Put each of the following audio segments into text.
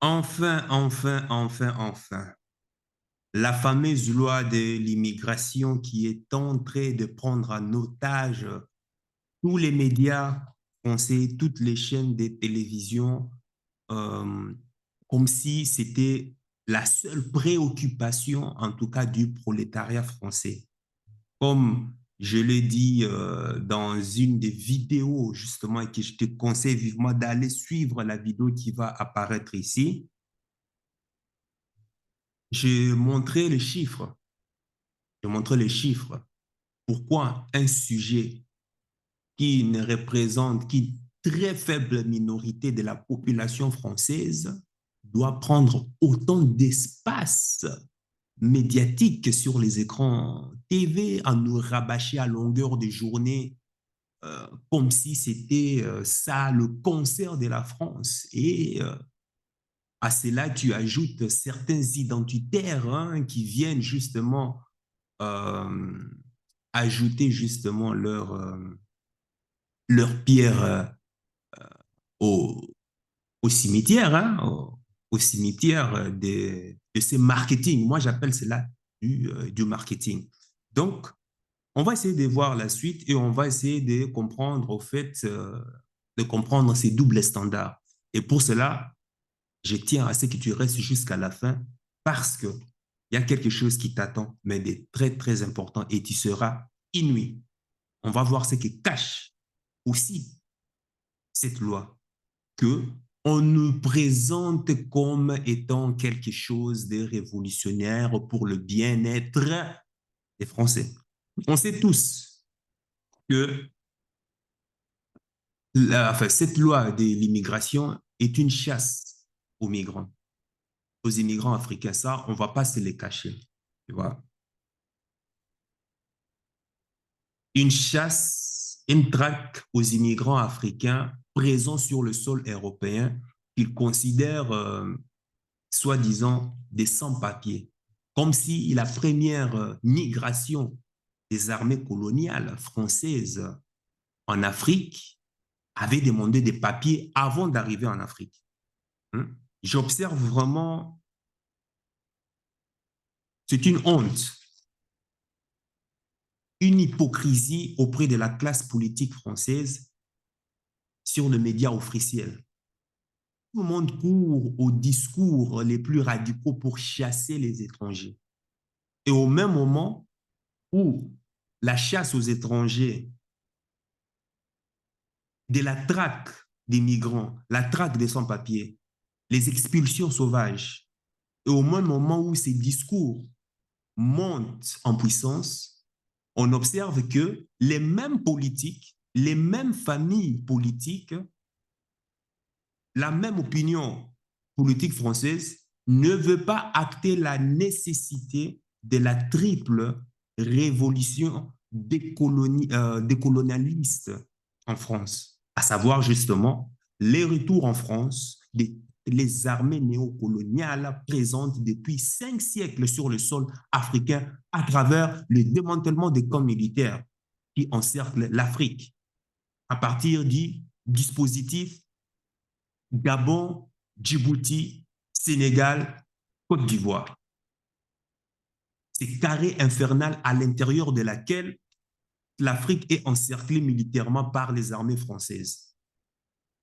Enfin, enfin, enfin, enfin. La fameuse loi de l'immigration qui est en train de prendre en otage tous les médias français, toutes les chaînes de télévision, euh, comme si c'était la seule préoccupation, en tout cas du prolétariat français. Comme je l'ai dit dans une des vidéos, justement, et que je te conseille vivement d'aller suivre la vidéo qui va apparaître ici, j'ai montré les chiffres. J'ai montré les chiffres. Pourquoi un sujet qui ne représente qu'une très faible minorité de la population française doit prendre autant d'espace médiatique sur les écrans TV, à nous rabâcher à longueur de journée comme si c'était ça le concert de la France. Et à cela, tu ajoutes certains identitaires hein, qui viennent justement euh, ajouter justement leur pierre au, au cimetière, hein, au cimetière de ces marketing. Moi, j'appelle cela du marketing. Donc, on va essayer de voir la suite et on va essayer de comprendre, au fait, de comprendre ces doubles standards. Et pour cela, je tiens à ce que tu restes jusqu'à la fin parce que il y a quelque chose qui t'attend, mais de très, très important et tu seras inouï. On va voir ce qui cache aussi cette loi que on nous présente comme étant quelque chose de révolutionnaire pour le bien-être des Français. On sait tous que enfin, cette loi de l'immigration est une chasse aux migrants, aux immigrants africains. Ça, on ne va pas se les cacher. Tu vois? Une chasse, une traque aux immigrants africains présents sur le sol européen qu'ils considèrent soi-disant des sans-papiers, comme si la première migration des armées coloniales françaises en Afrique avait demandé des papiers avant d'arriver en Afrique. Hein. J'observe vraiment, c'est une honte, une hypocrisie auprès de la classe politique française sur le média officiel. Tout le monde court aux discours les plus radicaux pour chasser les étrangers. Et au même moment où la chasse aux étrangers, de la traque des migrants, la traque des sans-papiers, les expulsions sauvages, et au même moment où ces discours montent en puissance, on observe que les mêmes politiques, les mêmes familles politiques, la même opinion politique française ne veut pas acter la nécessité de la triple révolution décolonialiste en France, à savoir justement les retours en France des les armées néocoloniales présentes depuis 5 siècles sur le sol africain à travers le démantèlement des camps militaires qui encerclent l'Afrique à partir du dispositif Gabon, Djibouti, Sénégal, Côte d'Ivoire. C'est carré infernal à l'intérieur de laquelle l'Afrique est encerclée militairement par les armées françaises.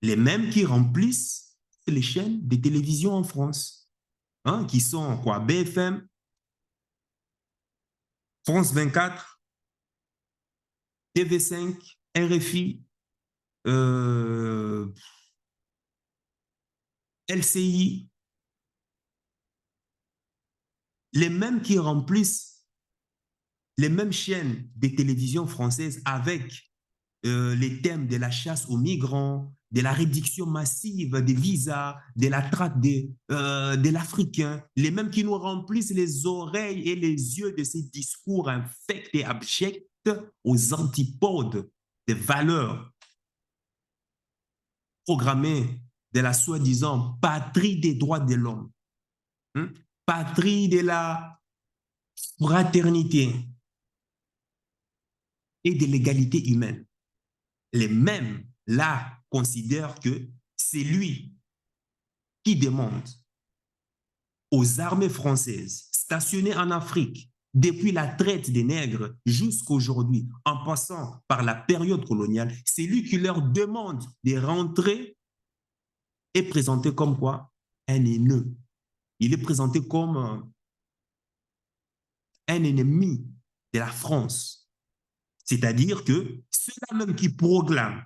Les mêmes qui remplissent les chaînes de télévision en France, hein, qui sont quoi, BFM, France 24, TV5, RFI, LCI, les mêmes qui remplissent les mêmes chaînes de télévision françaises avec les thèmes de la chasse aux migrants, de la réduction massive des visas, de la traque de l'Africain, les mêmes qui nous remplissent les oreilles et les yeux de ces discours infects et abjects aux antipodes des valeurs programmées de la soi-disant patrie des droits de l'homme, hein, patrie de la fraternité et de l'égalité humaine. Les mêmes, là, considèrent que c'est lui qui demande aux armées françaises stationnées en Afrique, depuis la traite des nègres jusqu'à aujourd'hui, en passant par la période coloniale, c'est lui qui leur demande de rentrer est présenté comme quoi? Un haineux. Il est présenté comme un ennemi de la France. C'est-à-dire que ceux-là même qui proclament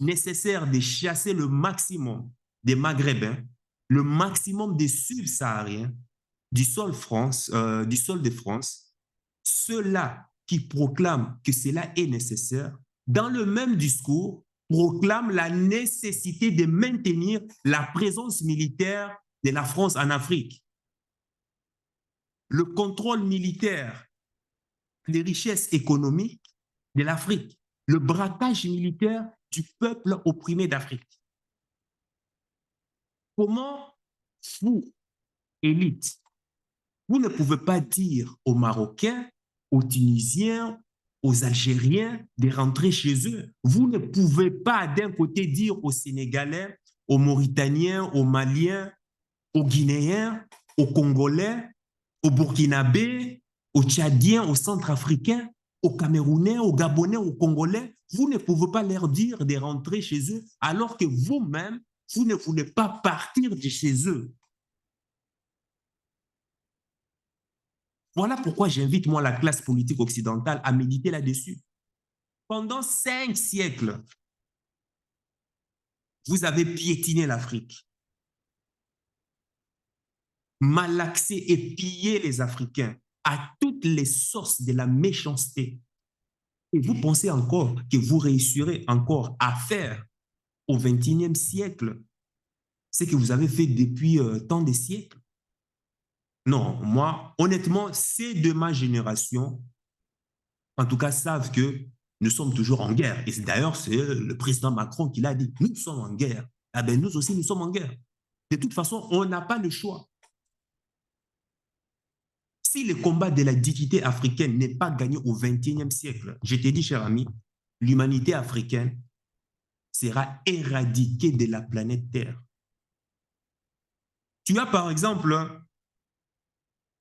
nécessaire de chasser le maximum des Maghrébins, le maximum des Subsahariens du sol de France, ceux-là qui proclament que cela est nécessaire, dans le même discours, proclament la nécessité de maintenir la présence militaire de la France en Afrique. Le contrôle militaire des richesses économiques de l'Afrique, le braquage militaire du peuple opprimé d'Afrique. Comment vous, élite, vous ne pouvez pas dire aux Marocains, aux Tunisiens, aux Algériens de rentrer chez eux. Vous ne pouvez pas d'un côté dire aux Sénégalais, aux Mauritaniens, aux Maliens, aux Guinéens, aux Congolais, aux Burkinabés, aux Tchadiens, aux Centrafricains, aux Camerounais, aux Gabonais, aux Congolais. Vous ne pouvez pas leur dire de rentrer chez eux alors que vous-même, vous ne voulez pas partir de chez eux. Voilà pourquoi j'invite moi la classe politique occidentale à méditer là-dessus. Pendant 5 siècles, vous avez piétiné l'Afrique, malaxé et pillé les Africains à toutes les sources de la méchanceté. Et vous pensez encore que vous réussirez encore à faire au XXIe siècle ce que vous avez fait depuis tant de siècles? Non, moi, honnêtement, c'est de ma génération, en tout cas, savent que nous sommes toujours en guerre. Et d'ailleurs, c'est le président Macron qui l'a dit. Nous sommes en guerre. Ah ben, nous aussi, nous sommes en guerre. De toute façon, on n'a pas le choix. Si le combat de la dignité africaine n'est pas gagné au XXIe siècle, je te dis, cher ami, l'humanité africaine sera éradiquée de la planète Terre. Tu as par exemple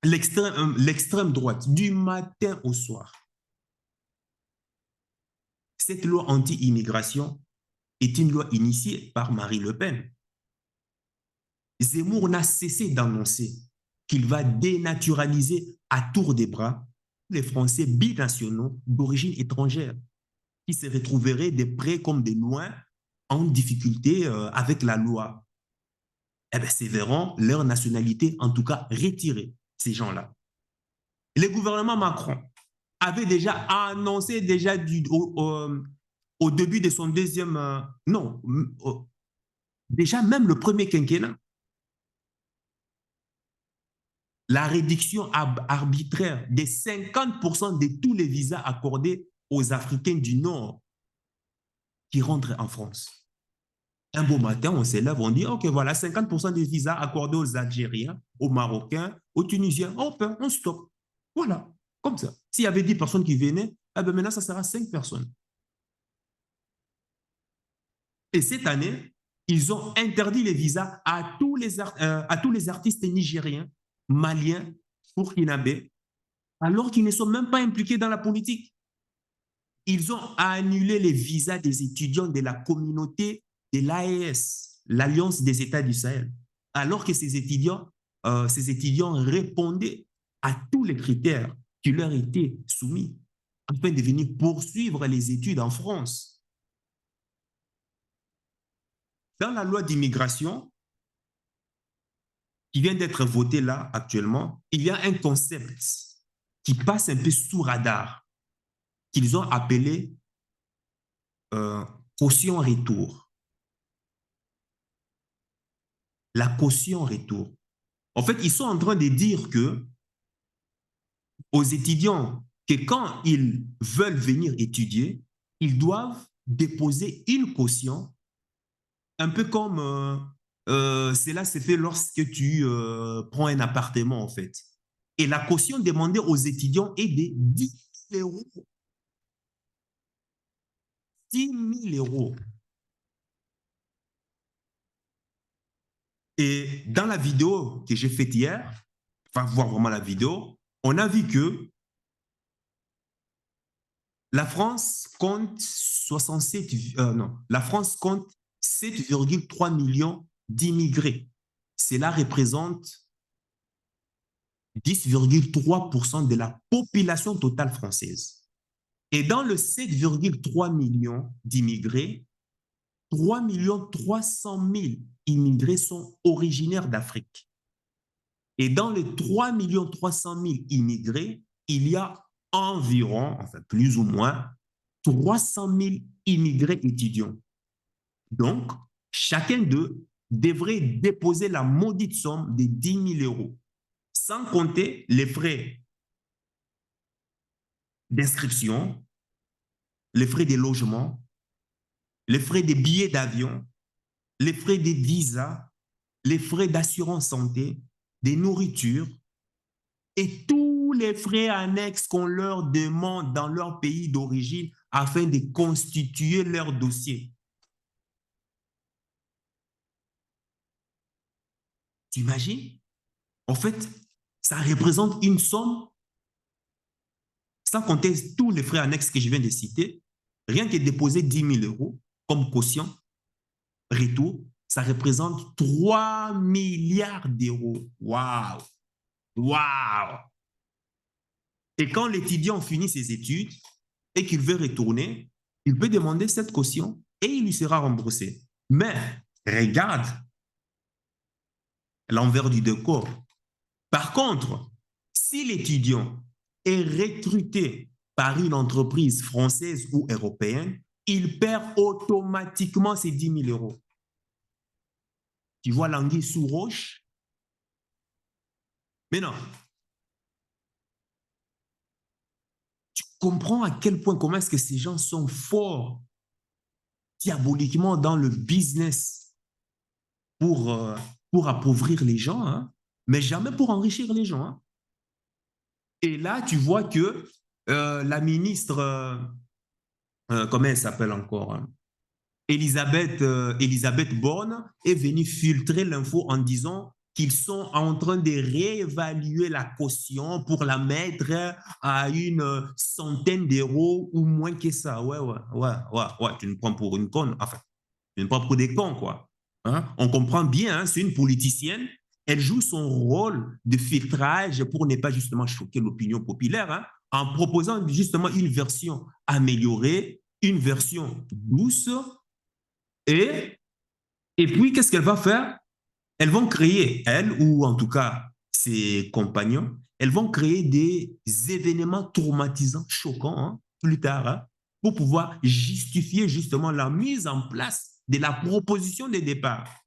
l'extrême droite, du matin au soir. Cette loi anti-immigration est une loi initiée par Marine Le Pen. Zemmour n'a cessé d'annoncer qu'il va dénaturaliser à tour de bras les Français binationaux d'origine étrangère qui se retrouveraient de près comme de loin en difficulté avec la loi. Eh bien, c'est verront leur nationalité, en tout cas, retirée, ces gens-là. Le gouvernement Macron avait déjà annoncé au début de son deuxième... non, déjà même le premier quinquennat, la réduction arbitraire de 50% de tous les visas accordés aux Africains du Nord qui rentrent en France. Un beau matin, on s'élève, on dit, OK, voilà, 50% des visas accordés aux Algériens, aux Marocains, aux Tunisiens, on stoppe. Voilà, comme ça. S'il y avait 10 personnes qui venaient, eh bien maintenant, ça sera 5 personnes. Et cette année, ils ont interdit les visas à tous les artistes nigériens, maliens, burkinabés, alors qu'ils ne sont même pas impliqués dans la politique. Ils ont annulé les visas des étudiants de la communauté de l'AES, l'Alliance des États du Sahel, alors que ces étudiants répondaient à tous les critères qui leur étaient soumis afin de venir poursuivre les études en France. Dans la loi d'immigration qui vient d'être votée là actuellement, il y a un concept qui passe un peu sous radar, qu'ils ont appelé caution retour. La caution retour. En fait, ils sont en train de dire que aux étudiants que quand ils veulent venir étudier, ils doivent déposer une caution, un peu comme cela se fait lorsque tu prends un appartement, en fait. Et la caution demandée aux étudiants est de 10 000 euros. 10 000 euros. Et dans la vidéo que j'ai faite hier, va voir vraiment la vidéo, on a vu que la France compte 67, non, la France compte 7,3 millions d'immigrés. Cela représente 10,3% de la population totale française. Et dans le 7,3 millions d'immigrés, 3,3 millions immigrés sont originaires d'Afrique. Et dans les 3,3 millions immigrés, il y a environ, enfin plus ou moins, 300 000 immigrés étudiants. Donc, chacun d'eux devrait déposer la maudite somme de 10 000 €, sans compter les frais d'inscription, les frais de logement, les frais des billets d'avion, les frais des visas, les frais d'assurance santé, des nourritures et tous les frais annexes qu'on leur demande dans leur pays d'origine afin de constituer leur dossier. Tu imagines? En fait, ça représente une somme, sans compter tous les frais annexes que je viens de citer, rien que déposer 10 000 € comme caution, retour, ça représente 3 milliards d'euros. Waouh! Waouh! Et quand l'étudiant finit ses études et qu'il veut retourner, il peut demander cette caution et il lui sera remboursé. Mais regarde l'envers du décor. Par contre, si l'étudiant est recruté par une entreprise française ou européenne, il perd automatiquement ses 10 000 €. Tu vois l'anguille sous roche? Mais non. Tu comprends à quel point, comment est-ce que ces gens sont forts diaboliquement dans le business pour, euh, pour appauvrir les gens, hein, mais jamais pour enrichir les gens. Hein. Et là, tu vois que la ministre, comment elle s'appelle encore, hein, Elisabeth Borne est venue filtrer l'info en disant qu'ils sont en train de réévaluer la caution pour la mettre à une centaine d'euros ou moins que ça. Ouais, ouais, ouais, ouais, ouais, tu me prends pour une conne. Enfin, tu me prends pour des cons, quoi. Hein? On comprend bien, hein, c'est une politicienne. Elle joue son rôle de filtrage pour ne pas justement choquer l'opinion populaire, hein, en proposant justement une version améliorée, une version douce, et, et puis, qu'est-ce qu'elle va faire? Elles vont créer, elle ou en tout cas ses compagnons, elles vont créer des événements traumatisants, choquants, hein, plus tard, hein, pour pouvoir justifier justement la mise en place de la proposition de départ.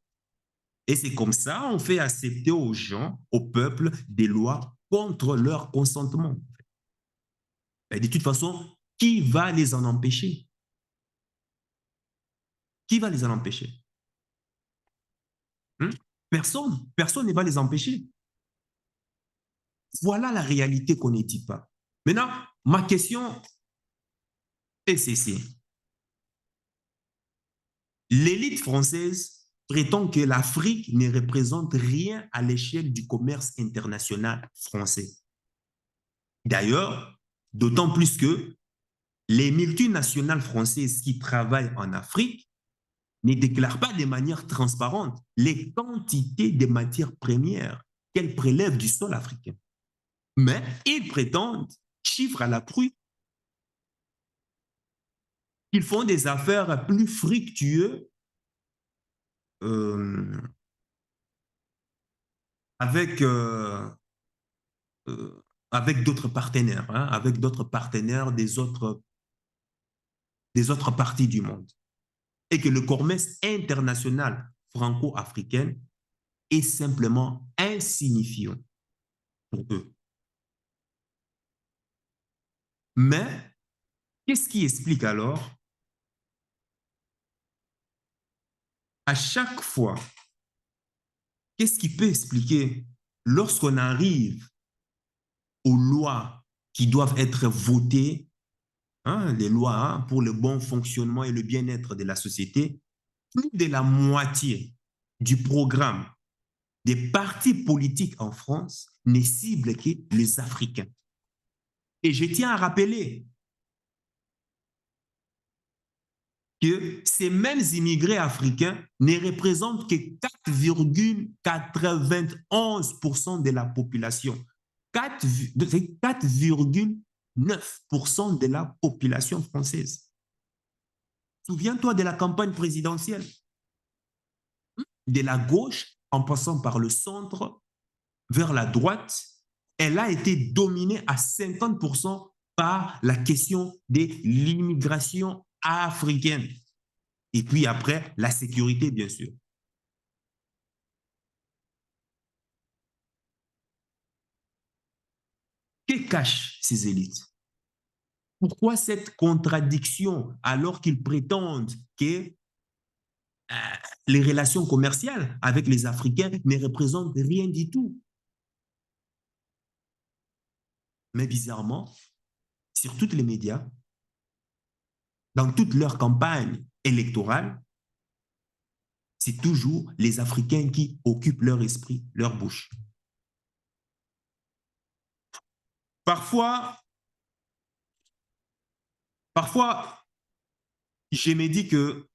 Et c'est comme ça on fait accepter aux gens, au peuple, des lois contre leur consentement. Et de toute façon, qui va les en empêcher? Qui va les en empêcher? Personne. Personne ne va les empêcher. Voilà la réalité qu'on ne dit pas. Maintenant, ma question est ceci. L'élite française prétend que l'Afrique ne représente rien à l'échelle du commerce international français. D'ailleurs, d'autant plus que les multinationales françaises qui travaillent en Afrique ne déclarent pas de manière transparente les quantités de matières premières qu'elles prélèvent du sol africain. Mais ils prétendent, chiffre à l'appui, qu'ils font des affaires plus fructueuses euh, avec, euh, avec d'autres partenaires, hein, avec d'autres partenaires des autres parties du monde. Et que le commerce international franco-africain est simplement insignifiant pour eux. Mais qu'est-ce qui explique alors à chaque fois, qu'est-ce qui peut expliquer lorsqu'on arrive aux lois qui doivent être votées, hein, les lois, hein, pour le bon fonctionnement et le bien-être de la société, plus de la moitié du programme des partis politiques en France ne ciblent que les Africains. Et je tiens à rappeler que ces mêmes immigrés africains ne représentent que 4,91% de la population. 4,9% de la population française. Souviens-toi de la campagne présidentielle. De la gauche, en passant par le centre, vers la droite, elle a été dominée à 50% par la question de l'immigration africaine. Et puis après, la sécurité, bien sûr. Que cachent ces élites? Pourquoi cette contradiction alors qu'ils prétendent que les relations commerciales avec les Africains ne représentent rien du tout? Mais bizarrement, sur tous les médias, dans toutes leurs campagnes électorales, c'est toujours les Africains qui occupent leur esprit, leur bouche. Parfois, parfois, je me dis que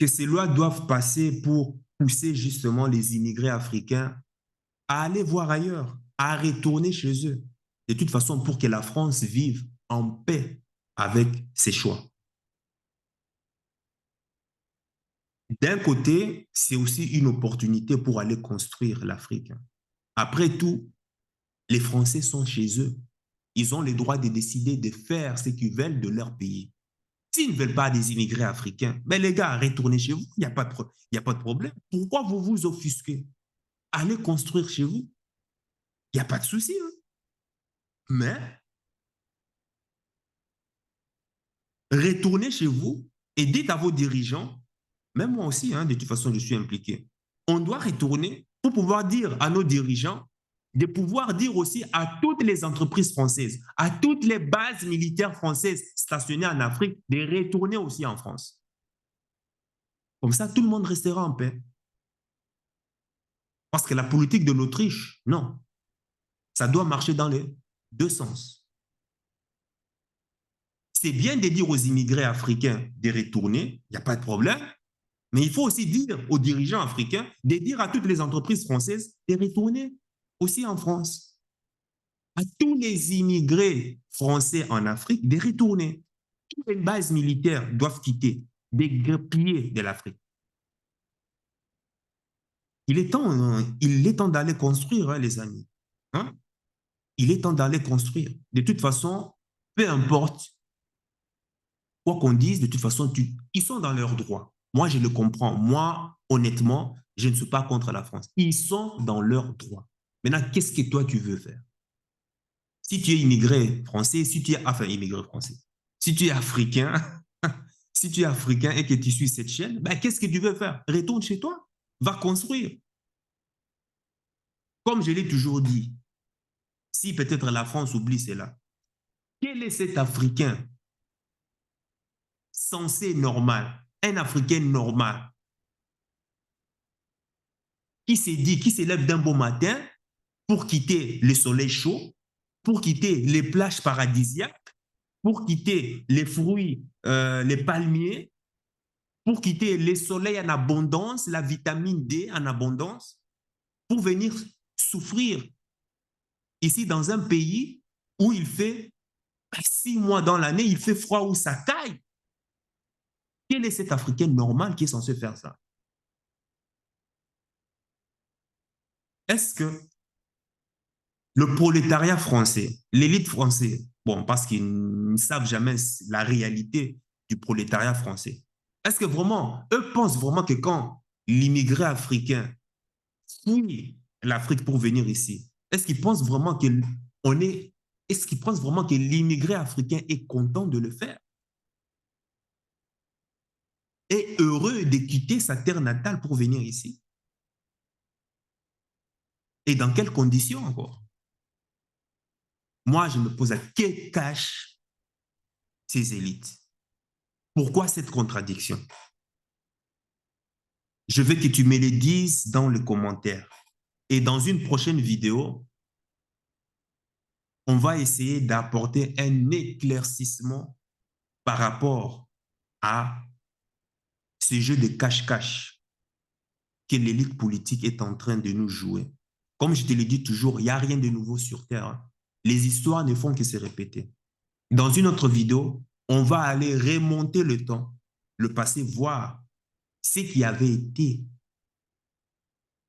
ces lois doivent passer pour pousser justement les immigrés africains à aller voir ailleurs, à retourner chez eux. De toute façon, pour que la France vive en paix avec ses choix. D'un côté, c'est aussi une opportunité pour aller construire l'Afrique. Après tout, les Français sont chez eux. Ils ont le droit de décider de faire ce qu'ils veulent de leur pays. S'ils ne veulent pas des immigrés africains, mais les gars, retournez chez vous, il n'y a pas de problème. Pourquoi vous vous offusquez? Allez construire chez vous. Il n'y a pas de souci. Hein. Mais retournez chez vous et dites à vos dirigeants, même moi aussi, hein, de toute façon, je suis impliqué. On doit retourner pour pouvoir dire à nos dirigeants, de pouvoir dire aussi à toutes les entreprises françaises, à toutes les bases militaires françaises stationnées en Afrique, de retourner aussi en France. Comme ça, tout le monde restera en paix. Parce que la politique de l'Autriche, non. Ça doit marcher dans les deux sens. C'est bien de dire aux immigrés africains de retourner, il n'y a pas de problème, mais il faut aussi dire aux dirigeants africains de dire à toutes les entreprises françaises de retourner aussi en France. À tous les immigrés français en Afrique de retourner. Toutes les bases militaires doivent quitter, déguerpiller de l'Afrique. Il est temps d'aller construire, hein, les amis. Hein? Il est temps d'aller construire. De toute façon, peu importe quoi qu'on dise, de toute façon, ils sont dans leurs droits. Moi, je le comprends. Moi, honnêtement, je ne suis pas contre la France. Ils sont dans leurs droits. Maintenant, qu'est-ce que toi, tu veux faire? Si tu es immigré français, si tu es, enfin, immigré français, si tu es africain, si tu es africain et que tu suis cette chaîne, ben, qu'est-ce que tu veux faire? Retourne chez toi, va construire. Comme je l'ai toujours dit, si peut-être la France oublie cela, quel est cet Africain censé normal, un Africain normal, qui s'est dit, qui s'élève d'un beau matin pour quitter le soleil chaud, pour quitter les plages paradisiaques, pour quitter les fruits, les palmiers, pour quitter les soleils en abondance, la vitamine D en abondance, pour venir souffrir ici dans un pays où il fait 6 mois dans l'année, il fait froid où ça caille. Quel est cet Africain normal qui est censé faire ça? Est-ce que le prolétariat français, l'élite française, bon, parce qu'ils ne savent jamais la réalité du prolétariat français, est-ce que vraiment, eux pensent vraiment que quand l'immigré africain fuit l'Afrique pour venir ici, est-ce qu'ils pensent vraiment est-ce qu'ils pensent vraiment que l'immigré africain est content de le faire? Est heureux de quitter sa terre natale pour venir ici? Et dans quelles conditions encore? Moi, je me pose à quel cache ces élites? Pourquoi cette contradiction? Je veux que tu me le dises dans les commentaires. Et dans une prochaine vidéo, on va essayer d'apporter un éclaircissement par rapport à ce jeu de cache-cache que l'élite politique est en train de nous jouer. Comme je te le dis toujours, il n'y a rien de nouveau sur Terre, hein. Les histoires ne font que se répéter. Dans une autre vidéo, on va aller remonter le temps, le passé, voir ce qui avait été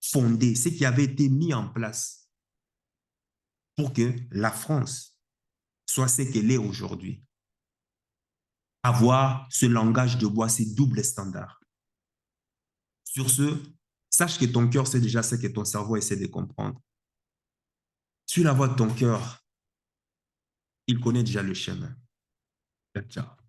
fondé, ce qui avait été mis en place pour que la France soit ce qu'elle est aujourd'hui. Avoir ce langage de bois, ces doubles standards. Sur ce, sache que ton cœur sait déjà ce que ton cerveau essaie de comprendre. Suis la voix de ton cœur, il connaît déjà le chemin. Ciao.